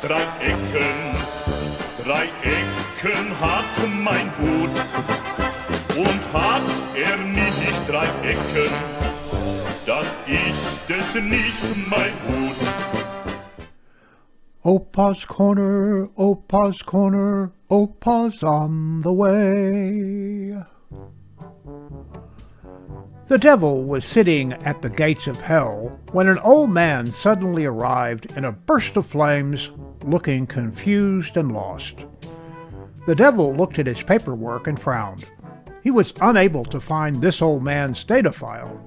Drei Ecken hat mein Hut. Und hat nicht 3 Ecken, dann ist es nicht mein Hut. Opa's Corner, Opa's Corner, Opa's on the way. The devil was sitting at the gates of hell when an old man suddenly arrived in a burst of flames, looking confused and lost. The devil looked at his paperwork and frowned. He was unable to find this old man's data file.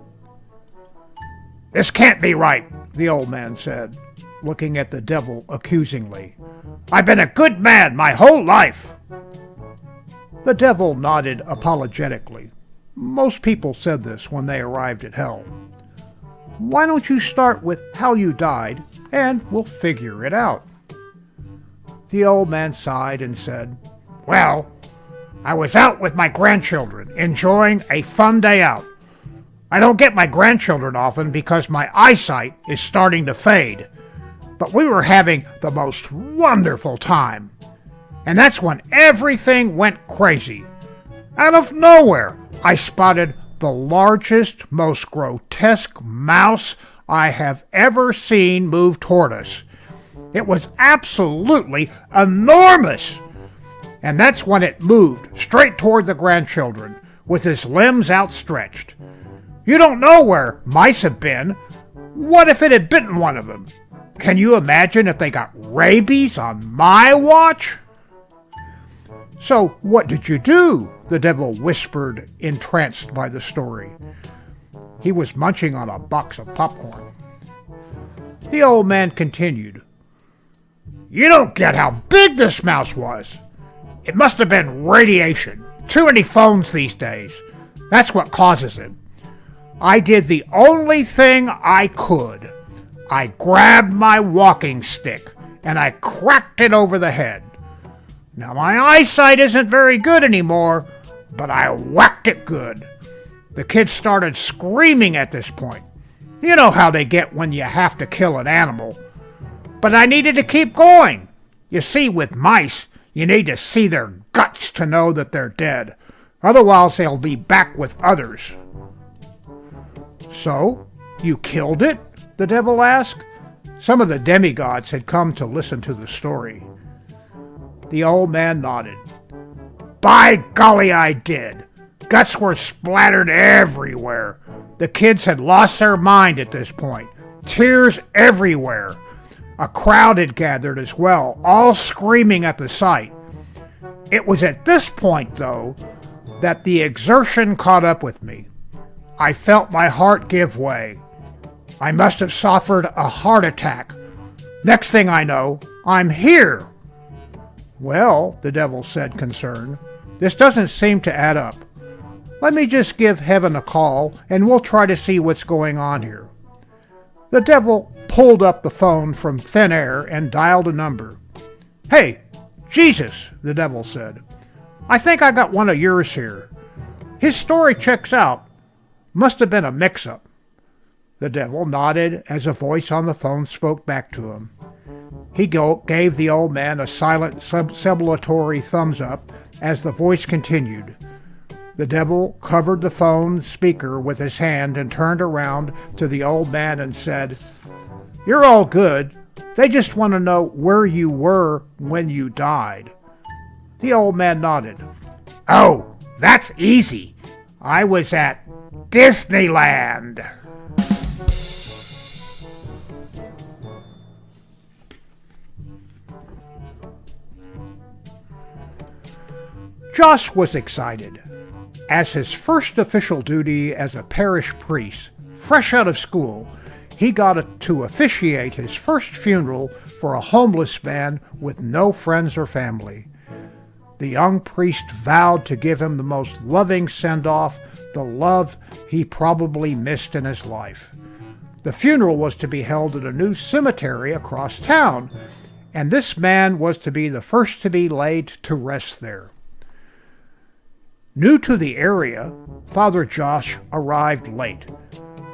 "This can't be right," the old man said, looking at the devil accusingly. "I've been a good man my whole life." The devil nodded apologetically. Most people said this when they arrived at hell. "Why don't you start with how you died, and we'll figure it out?" The old man sighed and said, "Well, I was out with my grandchildren, enjoying a fun day out. I don't get my grandchildren often because my eyesight is starting to fade. But we were having the most wonderful time. And that's when everything went crazy. Out of nowhere, I spotted the largest, most grotesque mouse I have ever seen move toward us. It was absolutely enormous. And that's when it moved straight toward the grandchildren, with his limbs outstretched. You don't know where mice have been. What if it had bitten one of them? Can you imagine if they got rabies on my watch?" "So what did you do?" the devil whispered, entranced by the story. He was munching on a box of popcorn. The old man continued, "You don't get how big this mouse was. It must have been radiation. Too many phones these days. That's what causes it. I did the only thing I could. I grabbed my walking stick and I cracked it over the head. Now my eyesight isn't very good anymore, but I whacked it good." The kids started screaming at this point. You know how they get when you have to kill an animal. But I needed to keep going. You see, with mice, you need to see their guts to know that they're dead. Otherwise, they'll be back with others. "So, you killed it?" the devil asked. Some of the demigods had come to listen to the story. The old man nodded. "By golly, I did. Guts were splattered everywhere. The kids had lost their mind at this point. Tears everywhere. A crowd had gathered as well, all screaming at the sight. It was at this point, though, that the exertion caught up with me. I felt my heart give way. I must have suffered a heart attack. Next thing I know, I'm here." "Well," the devil said, concerned, "this doesn't seem to add up. Let me just give heaven a call, and we'll try to see what's going on here." The devil pulled up the phone from thin air and dialed a number. "Hey, Jesus," the devil said. "I think I got one of yours here. His story checks out. Must have been a mix-up." The devil nodded as a voice on the phone spoke back to him. He gave the old man a silent sublatory thumbs up as the voice continued. The devil covered the phone speaker with his hand and turned around to the old man and said, "You're all good. They just want to know where you were when you died." The old man nodded. "Oh, that's easy. I was at Disneyland." Josh was excited. As his first official duty as a parish priest, fresh out of school, he got to officiate his first funeral for a homeless man with no friends or family. The young priest vowed to give him the most loving send-off, the love he probably missed in his life. The funeral was to be held at a new cemetery across town, and this man was to be the first to be laid to rest there. New to the area, Father Josh arrived late,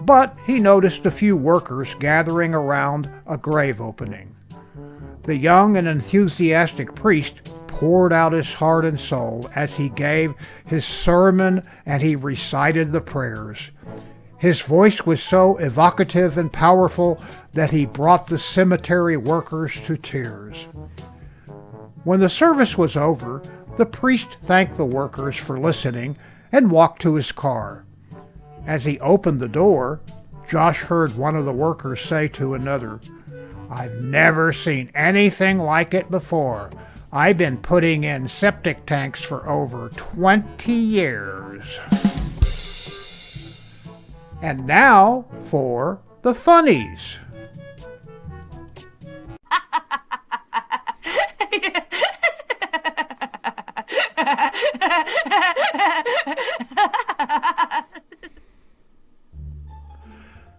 but he noticed a few workers gathering around a grave opening. The young and enthusiastic priest poured out his heart and soul as he gave his sermon and he recited the prayers. His voice was so evocative and powerful that he brought the cemetery workers to tears. When the service was over, the priest thanked the workers for listening and walked to his car. As he opened the door, Josh heard one of the workers say to another, "I've never seen anything like it before. I've been putting in septic tanks for over 20 years. And now for the funnies.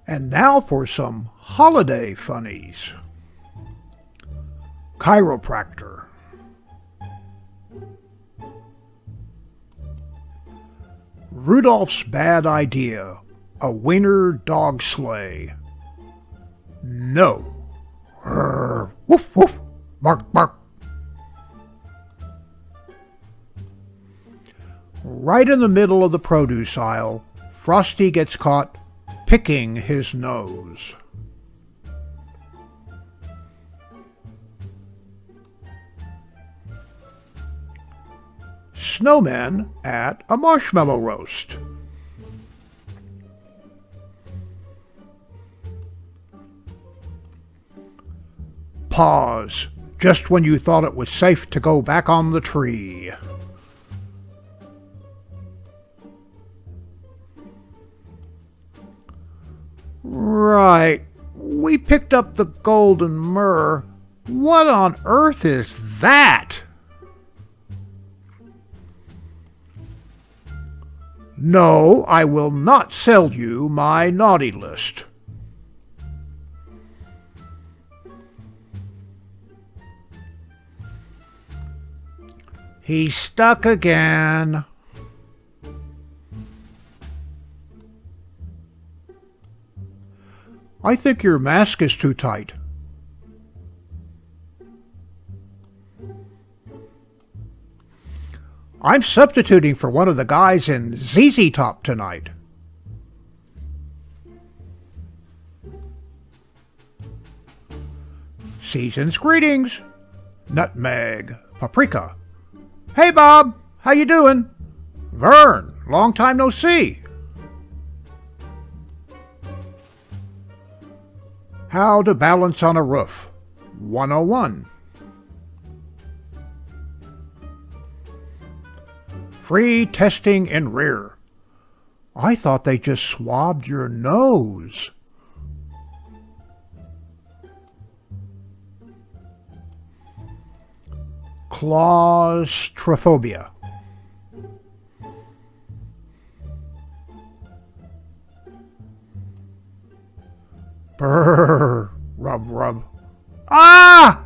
And now for some holiday funnies. Chiropractor. Rudolph's bad idea. A wiener dog sleigh. No. Woof woof. Bark bark. Right in the middle of the produce aisle, Frosty gets caught picking his nose. Snowmen at a marshmallow roast. Pause, just when you thought it was safe to go back on the tree. Right, we picked up the golden myrrh. What on earth is that? No, I will not sell you my naughty list. He's stuck again. I think your mask is too tight. I'm substituting for one of the guys in ZZ Top tonight. Season's greetings. Nutmeg, paprika. Hey Bob, how you doing? Vern, long time no see. How to balance on a roof. 101. Free testing in rear. I thought they just swabbed your nose. Claustrophobia. Brrr, rub, rub. Ah!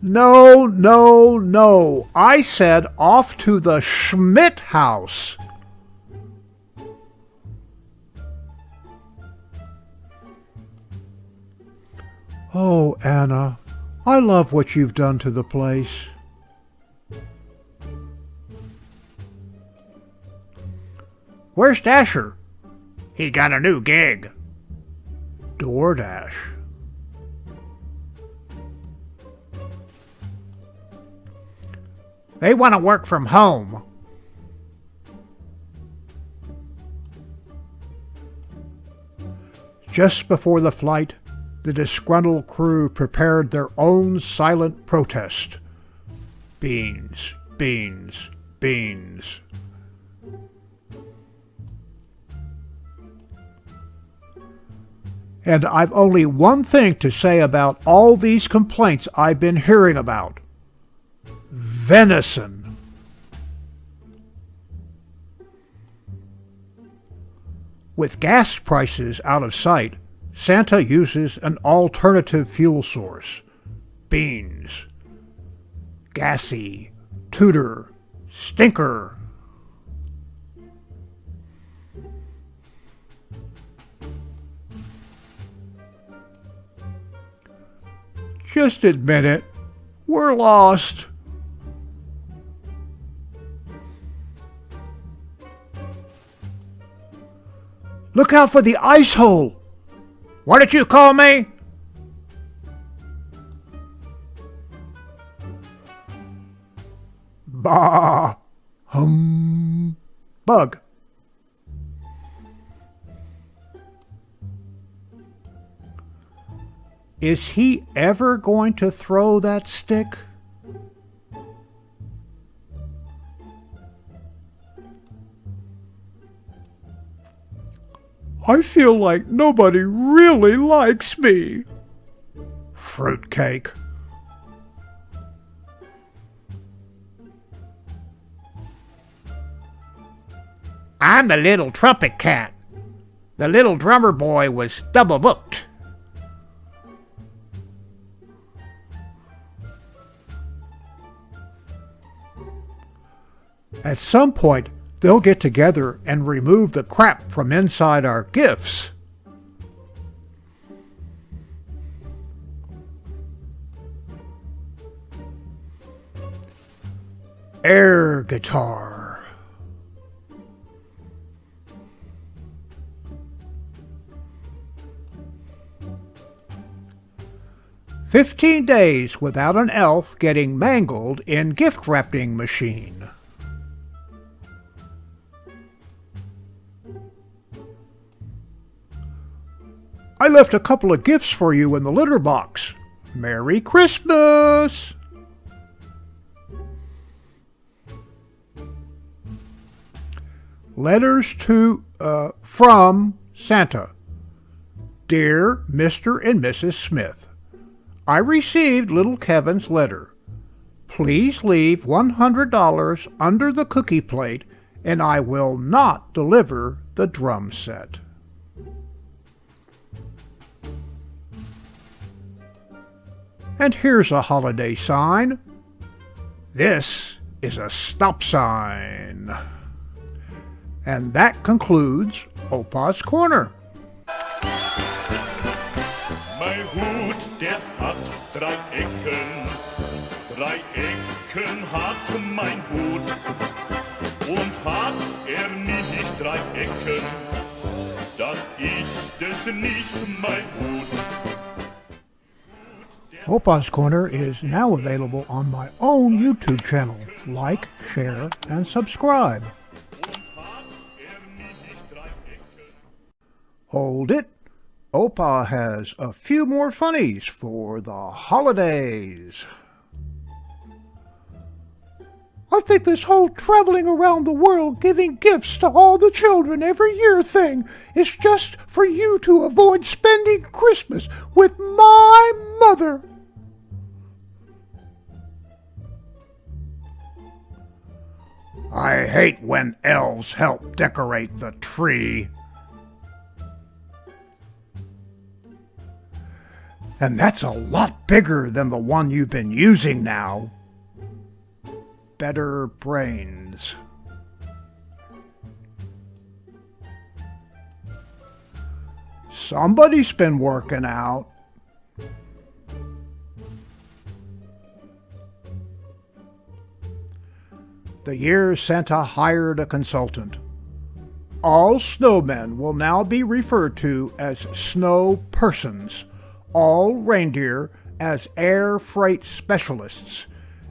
No, no, no. I said off to the Schmidt house. Oh, Anna, I love what you've done to the place. Where's Dasher? He got a new gig. DoorDash. They want to work from home. Just before the flight, the disgruntled crew prepared their own silent protest. Beans, beans, beans. And I've only one thing to say about all these complaints I've been hearing about. Venison. With gas prices out of sight, Santa uses an alternative fuel source. Beans. Gassy. Tudor. Stinker. Just admit it. We're lost. Look out for the ice hole. What did you call me? Bah. Bug. Is he ever going to throw that stick? I feel like nobody really likes me. Fruitcake. I'm the little trumpet cat. The little drummer boy was double booked. At some point, they'll get together and remove the crap from inside our gifts. Air guitar. "15 days without an elf getting mangled in gift wrapping machine." I left a couple of gifts for you in the litter box. Merry Christmas! Letters from Santa. Dear Mr. and Mrs. Smith, I received little Kevin's letter. Please leave $100 under the cookie plate and I will not deliver the drum set. And here's a holiday sign. This is a stop sign. And that concludes Opa's Corner. Mein Hut, der hat 3 Ecken. 3 Ecken hat mein Hut. Und hat nicht 3 Ecken, dann ist es nicht mein Hut. Opa's Corner is now available on my own YouTube channel. Like, share, and subscribe. Hold it. Opa has a few more funnies for the holidays. I think this whole traveling around the world giving gifts to all the children every year thing is just for you to avoid spending Christmas with my mother. I hate when elves help decorate the tree. And that's a lot bigger than the one you've been using now. Better brains. Somebody's been working out. The year Santa hired a consultant. All snowmen will now be referred to as snow persons, all reindeer as air freight specialists,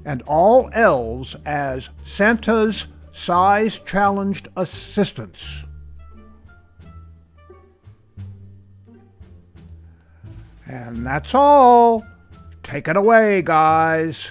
and all elves as Santa's size-challenged assistants. And that's all. Take it away, guys.